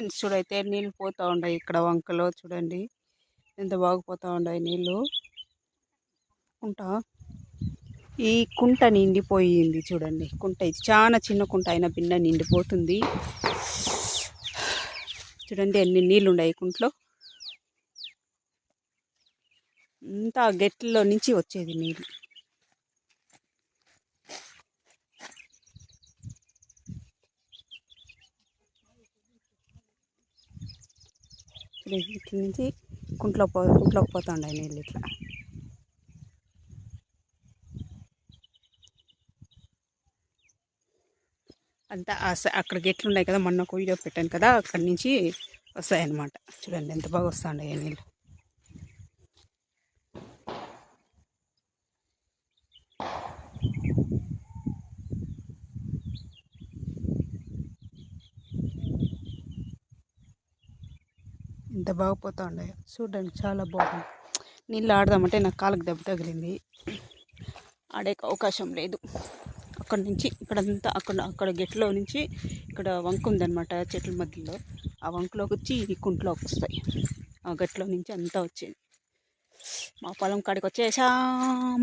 Friends చూడైతే నీళ్ళు పోతూ ఉన్నాయి ఇక్కడ వంకలో చూడండి ఎంత బాగా పోతూ ఉన్నాయి నీళ్ళు. కుంట ఈ కుంట నిండిపోయింది చూడండి. కుంట ఇది చాలా చిన్న కుంట అయినా బిన్న నిండిపోతుంది చూడండి ఎన్ని నీళ్ళు ఉన్నాయి కుంటలో. అంతా గెట్లో నుంచి వచ్చేది నీళ్ళు. ఇట్ల నుంచి కుంట్లోకి పోతూ ఉన్నాయి నీళ్ళు ఇట్లా. అంతా అక్కడ గెట్లు ఉన్నాయి కదా, మొన్న ఒక వీడియో పెట్టాను కదా, అక్కడి నుంచి వస్తాయన్నమాట. చూడండి ఎంత బాగా వస్తున్నాయి నీళ్ళు. ఎంత బాగా పోతూ ఉన్నాయి చూడండి, చాలా బాగుంది. నీళ్ళు ఆడదామంటే నాకు కాళ్ళకి దెబ్బ తగిలింది, ఆడే అవకాశం లేదు. అక్కడ నుంచి ఇక్కడంతా అక్కడ గెట్లో నుంచి ఇక్కడ వంక ఉందన్నమాట చెట్ల మధ్యలో. ఆ వంకలోకి వచ్చి ఈ కుంట్లోకి వస్తాయి. ఆ గట్లో నుంచి అంతా వచ్చేది. మా పొలం కాడికి వచ్చేసాం.